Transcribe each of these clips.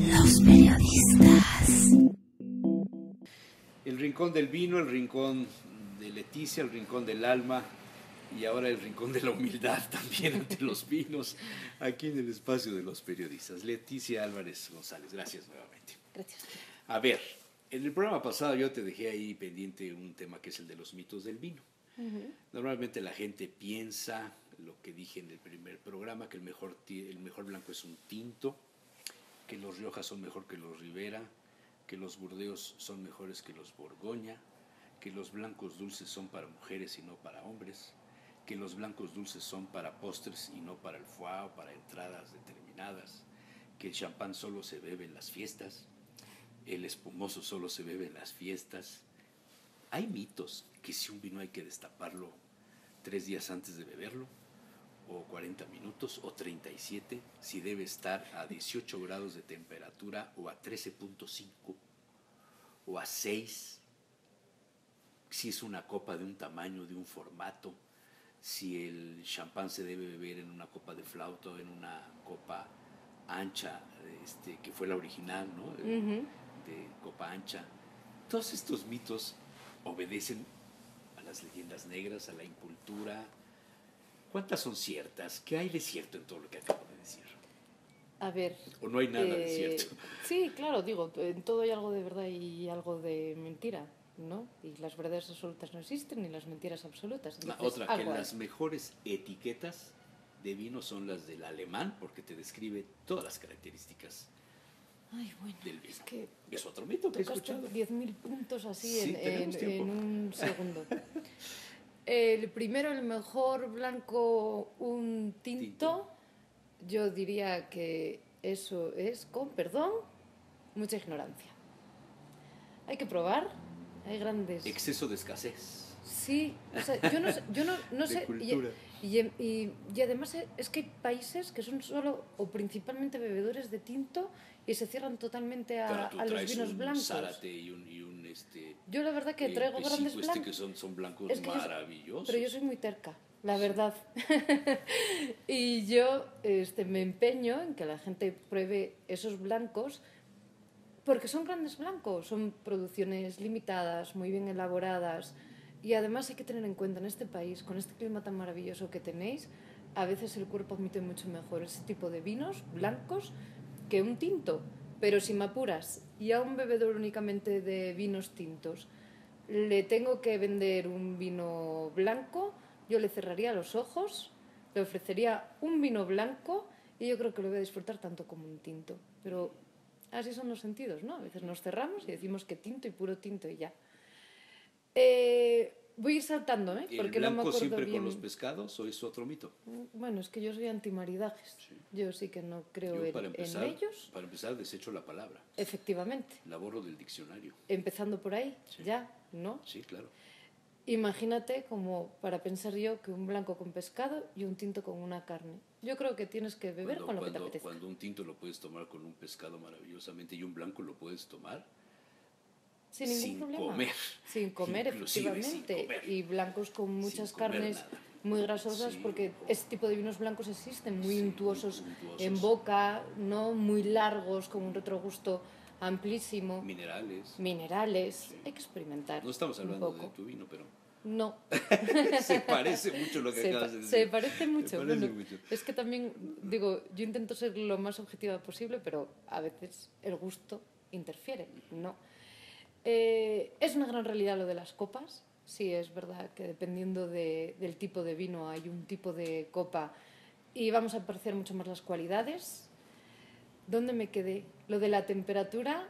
Los periodistas. El rincón del vino, el rincón de Leticia, el rincón del alma y ahora el rincón de la humildad también ante los vinos, aquí en el espacio de los periodistas. Leticia Álvarez González, gracias nuevamente. Gracias. A ver, en el programa pasado yo te dejé ahí pendiente un tema que es el de los mitos del vino. Normalmente la gente piensa, lo que dije en el primer programa, que el mejor blanco es un tinto, que los Riojas son mejor que los Ribera, que los Burdeos son mejores que los Borgoña, que los blancos dulces son para mujeres y no para hombres, que los blancos dulces son para postres y no para el foie o para entradas determinadas, que el champán solo se bebe en las fiestas, el espumoso solo se bebe en las fiestas. Hay mitos que si un vino hay que destaparlo 3 días antes de beberlo, o 40 minutos, o 37, si debe estar a 18 grados de temperatura, o a 13.5, o a 6, si es una copa de un tamaño, de un formato, si el champán se debe beber en una copa de flauta o en una copa ancha, que fue la original, ¿no? De copa ancha. Todos estos mitos obedecen a las leyendas negras, a la incultura. ¿Cuántas son ciertas? ¿Qué hay de cierto en todo lo que acabo de decir? A ver. ¿O no hay nada de cierto? Sí, claro, digo, en todo hay algo de verdad y algo de mentira, ¿no? Y las verdades absolutas no existen ni las mentiras absolutas. Entonces, otra, que las mejores etiquetas de vino son las del alemán, porque te describe todas las características. Ay, bueno, del vino. que es otro mito que he escuchado. 10.000 puntos así sí, en un segundo. El primero, el mejor blanco, un tinto. Yo diría que eso es, con perdón, mucha ignorancia. Hay que probar, hay grandes... Exceso de escasez. Sí, o sea, yo no sé. Y además es que hay países que son solo o principalmente bebedores de tinto y se cierran totalmente a los vinos blancos. Zárate y un yo la verdad que traigo grandes blancos. Que son blancos maravillosos. Pero yo soy muy terca, la verdad. Y yo me empeño en que la gente pruebe esos blancos porque son grandes blancos, son producciones limitadas, muy bien elaboradas. Y además hay que tener en cuenta en este país, con este clima tan maravilloso que tenéis, a veces el cuerpo admite mucho mejor ese tipo de vinos blancos que un tinto. Pero si me apuras y a un bebedor únicamente de vinos tintos le tengo que vender un vino blanco, yo le cerraría los ojos, le ofrecería un vino blanco y yo creo que lo voy a disfrutar tanto como un tinto. Pero así son los sentidos, ¿no? A veces nos cerramos y decimos que tinto y puro tinto y ya. Voy a ir saltando, porque no me acuerdo siempre bien. ¿Con los pescados o es otro mito? Bueno, es que yo soy antimaridajes. Sí. Yo sí que no creo en ellos. Para empezar, desecho la palabra. Efectivamente. La borro del diccionario. Empezando por ahí, sí. Ya, ¿no? Sí, claro. Imagínate como para pensar yo que un blanco con pescado y un tinto con una carne. Yo creo que tienes que beber con lo que te apetezca. Cuando un tinto lo puedes tomar con un pescado maravillosamente y un blanco lo puedes tomar sin problema. Comer. Sin comer, efectivamente. Sin comer. Y blancos con muchas carnes muy grasosas, sí. Porque este tipo de vinos blancos existen, muy untuosos en boca, ¿no? Muy largos, con un retrogusto amplísimo. Minerales. Sí. Hay que experimentar. No estamos hablando de tu vino, pero... No. Se parece mucho lo que acabas de decir. Se parece mucho. Mucho. Es que también, digo, yo intento ser lo más objetiva posible, pero a veces el gusto interfiere, ¿no? Es una gran realidad lo de las copas. Sí, es verdad que dependiendo del tipo de vino hay un tipo de copa y vamos a apreciar mucho más las cualidades. ¿Dónde me quedé? Lo de la temperatura,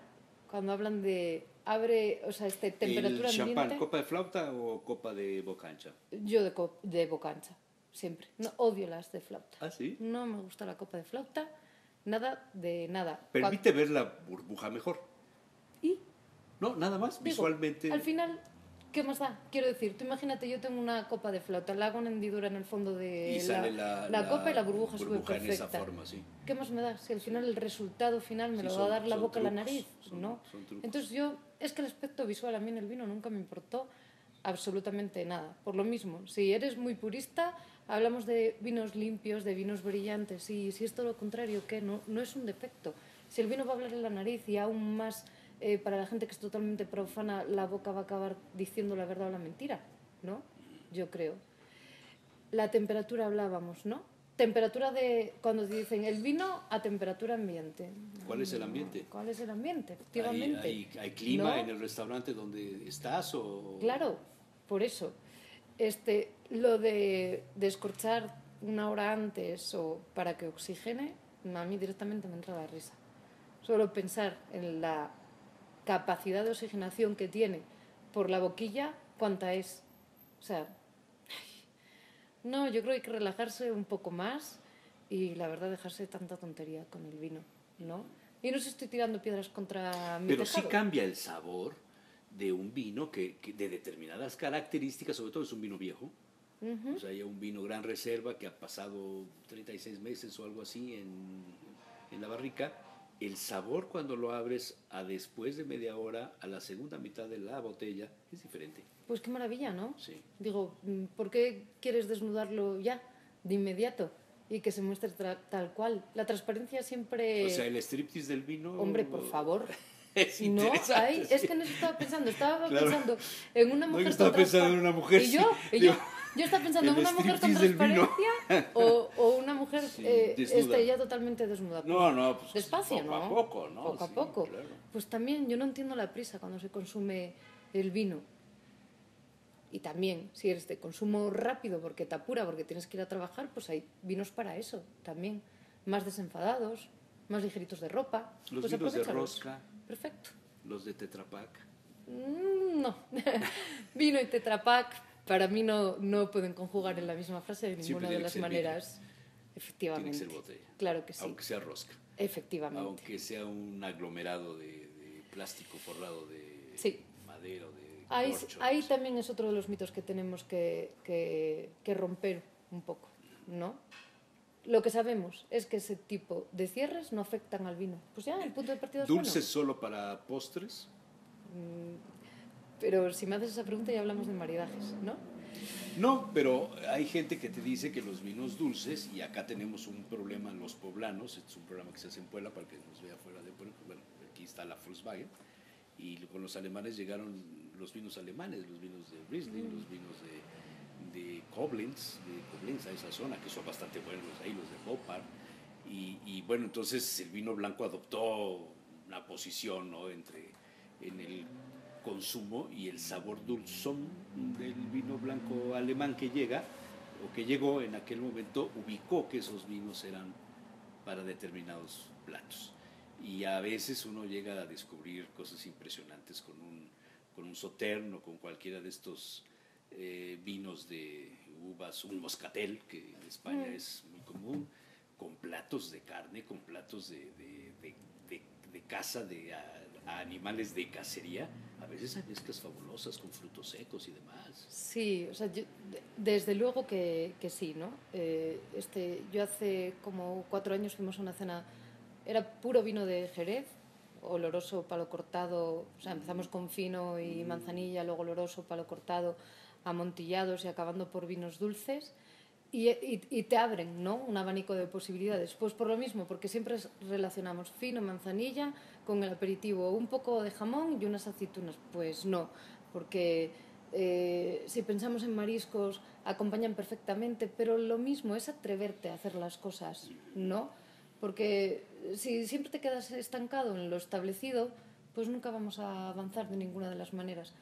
cuando hablan de temperatura ambiente. ¿El champán, copa de flauta o copa de boca ancha? Yo de boca ancha, siempre. No, odio las de flauta. ¿Ah, sí? No me gusta la copa de flauta, nada de nada. Permite ver la burbuja mejor. ¿Y? No, nada más, visualmente. Al final, ¿qué más da? Quiero decir, tú imagínate, yo tengo una copa de flauta, la hago una hendidura en el fondo de la copa y la burbuja sube perfecta. En esa forma, sí. ¿Qué más me da? Si al final el resultado final me lo va a dar la boca y la nariz, ¿no? Entonces es que el aspecto visual a mí en el vino nunca me importó absolutamente nada. Por lo mismo, si eres muy purista, hablamos de vinos limpios, de vinos brillantes, y si es todo lo contrario, ¿qué? No es un defecto. Si el vino va a hablar en la nariz y aún más para la gente que es totalmente profana, la boca va a acabar diciendo la verdad o la mentira, ¿no? Yo creo. La temperatura hablábamos, ¿no? Temperatura de, cuando dicen el vino a temperatura ambiente. ¿Cuál es el ambiente? ¿Cuál es el ambiente? Efectivamente. ¿Hay clima, ¿no?, en el restaurante donde estás? Claro, por eso. Lo de descorchar una hora antes o para que oxigene, a mí directamente me entra la risa. Solo pensar en la capacidad de oxigenación que tiene por la boquilla, ¿cuánta es? O sea, no, yo creo que hay que relajarse un poco más y la verdad dejarse tanta tontería con el vino, ¿no? Y no se estoy tirando piedras contra mi Pero tejado. sí cambia el sabor de un vino que de determinadas características, sobre todo es un vino viejo. O sea, hay un vino gran reserva que ha pasado 36 meses o algo así en la barrica. El sabor cuando lo abres a después de media hora, a la segunda mitad de la botella, es diferente. Pues qué maravilla, ¿no? Sí. Digo, ¿por qué quieres desnudarlo ya, de inmediato? Y que se muestre tal cual. La transparencia siempre... O sea, el striptease del vino... Hombre, por favor. Es no, interesante. es que en eso estaba pensando. Estaba pensando en una mujer. No, yo estaba pensando en una mujer. Y yo estaba pensando en una mujer con transparencia o una mujer ya totalmente desnuda. No, pues despacio, poco ¿no? a poco, ¿no? Poco a poco. Claro. Pues también yo no entiendo la prisa cuando se consume el vino. Y también, si eres de consumo rápido porque te apura, porque tienes que ir a trabajar, pues hay vinos para eso también. Más desenfadados, más ligeritos de ropa. Los pues vinos de rosca. Perfecto. Los de Tetra Pak. No. Vino y Tetra Pak para mí no pueden conjugar en la misma frase de ninguna de las maneras. Vidrio. Efectivamente. Tiene que ser botella. Claro que sí. Aunque sea rosca. Efectivamente. Aunque sea un aglomerado de plástico forrado de madera o de corcho. Ahí también es otro de los mitos que tenemos que romper un poco, ¿no? Lo que sabemos es que ese tipo de cierres no afectan al vino. Pues ya, el punto de partida es ¿Dulces bueno. solo para postres? Pero si me haces esa pregunta ya hablamos de maridajes, ¿no? No, pero hay gente que te dice que los vinos dulces, y acá tenemos un problema en los poblanos, es un programa que se hace en Puebla para que nos vea fuera de Puebla, bueno, aquí está la Volkswagen, y con los alemanes llegaron los vinos alemanes, los vinos de Riesling, los vinos de Koblenz, a esa zona, que son bastante buenos ahí, los de Boppard, y bueno, entonces el vino blanco adoptó una posición, ¿no?, en el consumo y el sabor dulzón del vino blanco alemán que llega, o que llegó en aquel momento, ubicó que esos vinos eran para determinados platos. Y a veces uno llega a descubrir cosas impresionantes con un Sauterne o con cualquiera de estos vinos de uvas, un moscatel, que en España es muy común, con platos de carne, con platos de caza, a animales de cacería. A veces hay mezclas fabulosas con frutos secos y demás. Sí, o sea, desde luego que sí, ¿no? Yo hace como 4 años fuimos a una cena, era puro vino de Jerez, oloroso, palo cortado, o sea, empezamos con fino y manzanilla, luego oloroso, palo cortado, amontillados y acabando por vinos dulces. Y te abren, ¿no?, un abanico de posibilidades. Pues por lo mismo, porque siempre relacionamos fino, manzanilla con el aperitivo, un poco de jamón y unas aceitunas. Pues no, porque si pensamos en mariscos acompañan perfectamente, pero lo mismo es atreverte a hacer las cosas, ¿no? Porque si siempre te quedas estancado en lo establecido, pues nunca vamos a avanzar de ninguna de las maneras.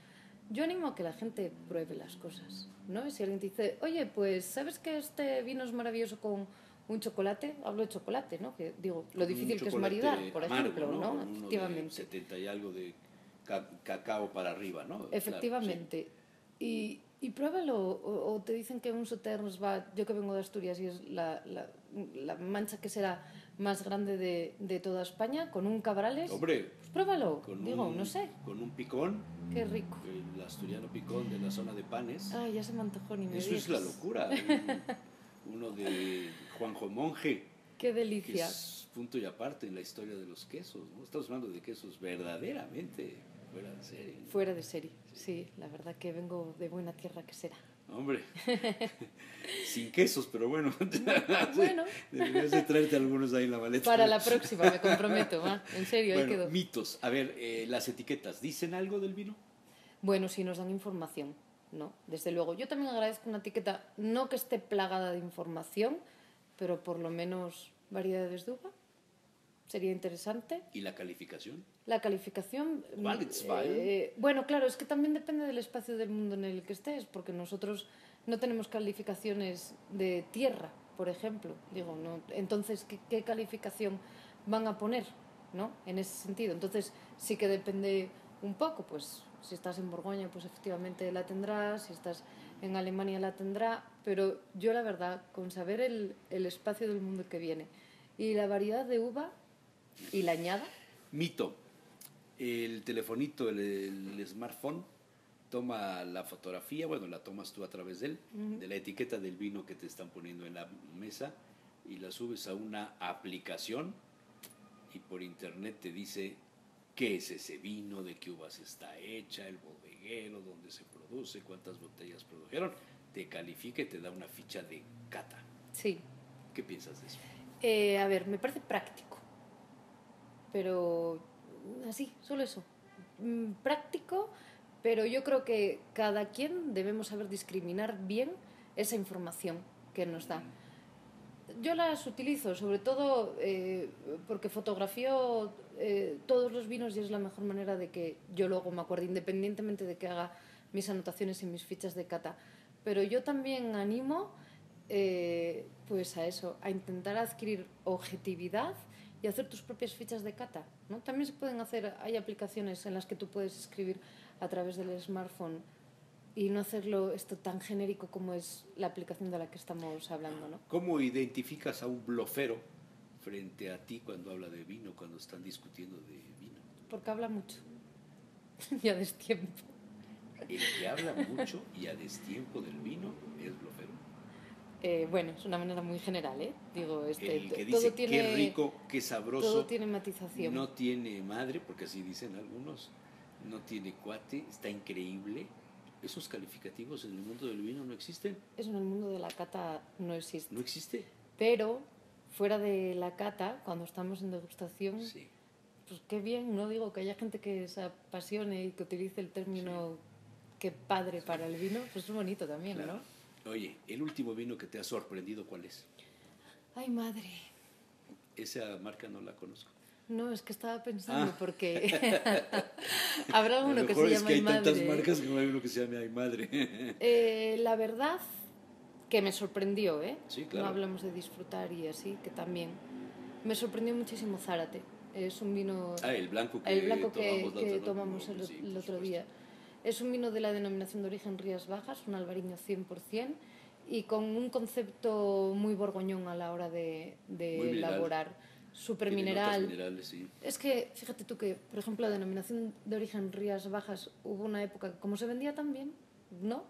Yo animo a que la gente pruebe las cosas, ¿no? Y si alguien te dice, oye, pues, ¿sabes que este vino es maravilloso con un chocolate? Hablo de chocolate, ¿no? Que digo, lo difícil que es maridar, por amargo, ejemplo, ¿no? Uno Efectivamente. de 70 y algo de cacao para arriba, ¿no? Efectivamente. Claro, sí. Y pruébalo, o te dicen que un Sauterne va, yo que vengo de Asturias y es la mancha que será más grande de toda España, con un Cabrales. Hombre, pues pruébalo, no sé. Con un picón. Qué rico. El asturiano picón de la zona de Panes. Ay, ya se me antojó, ni me Eso digas. es la locura. Uno de Juanjo Monje. Qué delicia. Que es punto y aparte en la historia de los quesos, ¿no? Estamos hablando de quesos verdaderamente fuera de serie, ¿no? Fuera de serie, sí. La verdad que vengo de buena tierra que será. Hombre, sin quesos, pero bueno. Bueno. Deberías de traerte algunos ahí en la maleta. Para la próxima, me comprometo, ¿va? En serio, ahí Bueno, quedó. mitos. A ver, las etiquetas, ¿dicen algo del vino? Bueno, sí nos dan información, ¿no? Desde luego. Yo también agradezco una etiqueta, no que esté plagada de información, pero por lo menos variedades de uva. Sería interesante. ¿Y la calificación? La calificación... Qualitzweil. bueno, claro, es que también depende del espacio del mundo en el que estés, porque nosotros no tenemos calificaciones de tierra, por ejemplo. Digo, no, entonces, ¿qué calificación van a poner, ¿no? En ese sentido. Entonces, sí que depende un poco, pues si estás en Borgoña, pues efectivamente la tendrás, si estás en Alemania la tendrá, pero yo la verdad, con saber el espacio del mundo que viene y la variedad de uva y la añada... Mito. El telefonito, el smartphone, toma la fotografía, bueno, la tomas tú a través de él, de la etiqueta del vino que te están poniendo en la mesa y la subes a una aplicación y por internet te dice qué es ese vino, de qué uvas está hecha, el bodeguero, dónde se produce, cuántas botellas produjeron, te califica y te da una ficha de cata. Sí. ¿Qué piensas de eso? A ver, me parece práctico, pero así, solo eso. Práctico, pero yo creo que cada quien debemos saber discriminar bien esa información que nos da. Yo las utilizo, sobre todo porque fotografío todos los vinos y es la mejor manera de que yo luego me acuerde, independientemente de que haga mis anotaciones y mis fichas de cata. Pero yo también animo pues a eso, a intentar adquirir objetividad y hacer tus propias fichas de cata, ¿no? También se pueden hacer, hay aplicaciones en las que tú puedes escribir a través del smartphone y no hacerlo esto tan genérico como es la aplicación de la que estamos hablando, ¿no? ¿Cómo identificas a un blofero frente a ti cuando habla de vino, cuando están discutiendo de vino? Porque habla mucho y a destiempo. El que habla mucho y a destiempo del vino es blofero. Bueno, es una manera muy general, ¿eh? Digo, El que dice todo tiene, qué rico, qué sabroso, todo tiene matización. no tiene madre, porque así dicen algunos, no tiene cuate, está increíble. Esos calificativos en el mundo del vino no existen. Eso en el mundo de la cata no existe. No existe. Pero fuera de la cata, cuando estamos en degustación, Sí. pues qué bien, no digo que haya gente que se apasione y que utilice el término qué padre para el vino, pues es bonito también, Claro. ¿no? Oye, el último vino que te ha sorprendido, ¿cuál es? Ay, madre. Esa marca no la conozco. No, es que estaba pensando porque habrá uno que se es llama que hay Ay, madre. tantas marcas que no hay uno que se llame Ay Madre. La verdad que me sorprendió, ¿eh? Sí, claro. No hablamos de disfrutar y así, que también me sorprendió muchísimo Zárate. Es un vino... El blanco que tomamos el sí, otro día. Es un vino de la denominación de origen Rías Bajas, un albariño 100%, y con un concepto muy borgoñón a la hora de elaborar. Súper mineral. Sí. Es que, fíjate tú que, por ejemplo, la denominación de origen Rías Bajas, hubo una época que como se vendía tan bien, ¿no?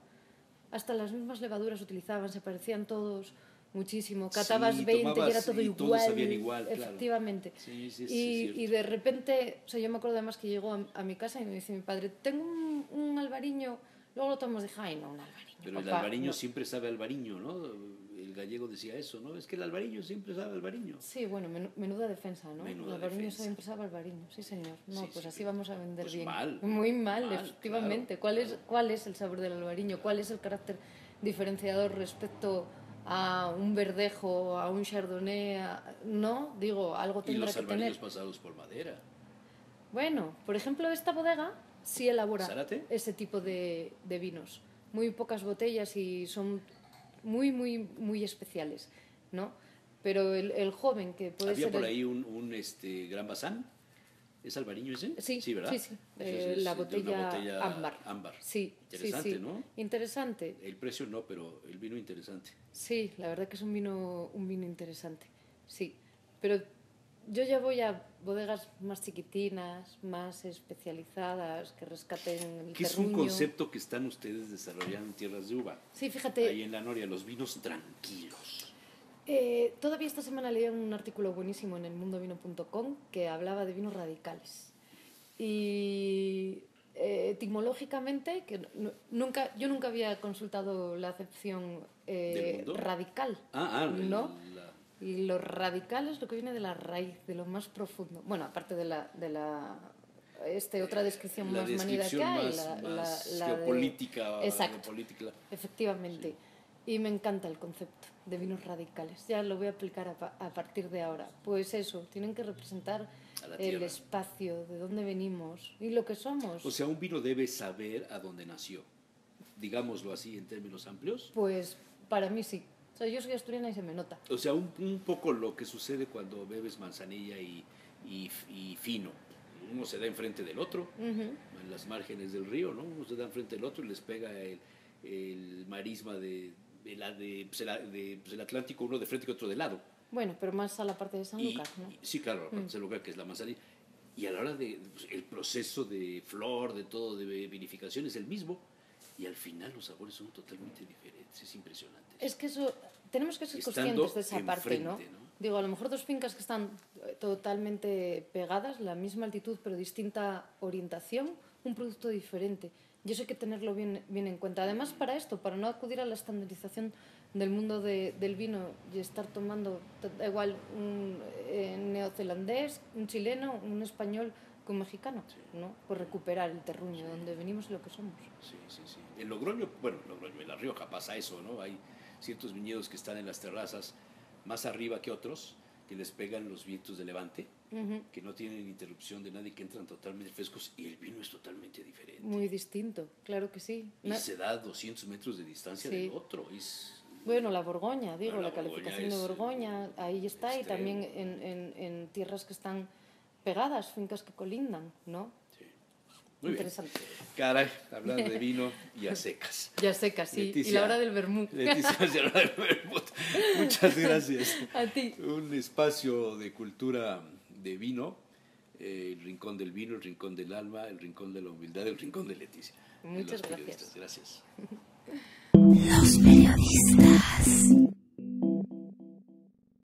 Hasta las mismas levaduras utilizaban, se parecían todos muchísimo. Catabas 20 y era todo igual. Todos sabían igual, efectivamente. Claro. Sí, y de repente, o sea, yo me acuerdo además que llegó a mi casa y me dice mi padre, tengo un albariño, luego lo tomamos y dije, ay no, un albariño. Pero papá, el albariño no. siempre sabe albariño, ¿no? El gallego decía eso, ¿no? Es que el albariño siempre sabe albariño. Sí, bueno, menuda defensa, ¿no? Menuda el albariño defensa. siempre sabe albariño, sí señor. No, Sí, pues sí, así vamos a vender pues bien. mal. Muy mal, efectivamente. Claro. ¿Cuál es el sabor del albariño? ¿Cuál es el carácter diferenciador respecto a un verdejo, a un chardonnay? No, digo, algo tendrá que tener. Y los albariños pasados por madera. Bueno, por ejemplo, esta bodega sí elabora ¿Zárate? ese tipo de vinos. Muy pocas botellas y son muy, muy, muy especiales, ¿no? Pero el joven que puede ¿Había ser... por ahí un Gran Bazán? ¿Es albariño ese? Sí, ¿verdad? Sí. Es la de una botella ámbar. Ámbar. Sí, Interesante, sí. ¿no? Interesante. El precio no, pero el vino interesante. Sí, la verdad que es un vino interesante. Sí, pero yo ya voy a bodegas más chiquitinas, más especializadas, que rescaten el ¿Qué es un concepto que están ustedes desarrollando en Tierras de Uva? Sí, fíjate. Ahí en la Noria, los vinos tranquilos. Todavía esta semana leí un artículo buenísimo en elmundovino.com que hablaba de vinos radicales. Y etimológicamente, que yo nunca había consultado la acepción radical, ¿no? Y lo radical es lo que viene de la raíz, de lo más profundo. Bueno, aparte de la otra descripción más manida que hay, más geopolítica. Exacto, efectivamente. Y me encanta el concepto de vinos radicales. Ya lo voy a aplicar a partir de ahora. Pues eso, tienen que representar el espacio, de dónde venimos y lo que somos. O sea, un vino debe saber a dónde nació, digámoslo así en términos amplios. Pues para mí sí. O sea, yo soy asturiana y se me nota. O sea, un poco lo que sucede cuando bebes manzanilla y fino. Uno se da enfrente del otro, en las márgenes del río, ¿no? Uno se da enfrente del otro y les pega el marisma del Atlántico, uno de frente y otro de lado. Bueno, pero más a la parte de Sanlúcar, ¿no? Sí, claro, la parte de Sanlúcar, que es la manzanilla. Y a la hora el proceso de flor, de todo, de vinificación es el mismo. Y al final los sabores son totalmente diferentes, es impresionante. Es que eso, tenemos que ser conscientes de esa parte, ¿no? Digo, a lo mejor dos fincas que están totalmente pegadas, la misma altitud pero distinta orientación, un producto diferente. Y eso hay que tenerlo bien en cuenta. Además, para esto, para no acudir a la estandarización del mundo del vino y estar tomando, da igual, un neozelandés, un chileno, un español, con mexicano, ¿no? Pues recuperar el terruño de donde venimos y lo que somos. Sí. En Logroño, en La Rioja pasa eso, ¿no? Hay ciertos viñedos que están en las terrazas más arriba que otros, que les pegan los vientos de levante, que no tienen interrupción de nadie, que entran totalmente frescos y el vino es totalmente diferente. Muy distinto, claro que sí. Y se da a 200 metros de distancia del otro. Bueno, la Borgoña, digo, la calificación de Borgoña, ahí está, extremo. Y también en tierras que están pegadas, fincas que colindan, ¿no? Sí. Muy interesante. Bien. Caray, hablando de vino y a secas. Ya secas, sí. Leticia, y la hora del vermut. Leticia, la hora del vermut. Muchas gracias. A ti. Un espacio de cultura de vino, el rincón del vino, el rincón del alma, el rincón de la humildad, el rincón de Leticia. Muchas gracias. Gracias. Los periodistas.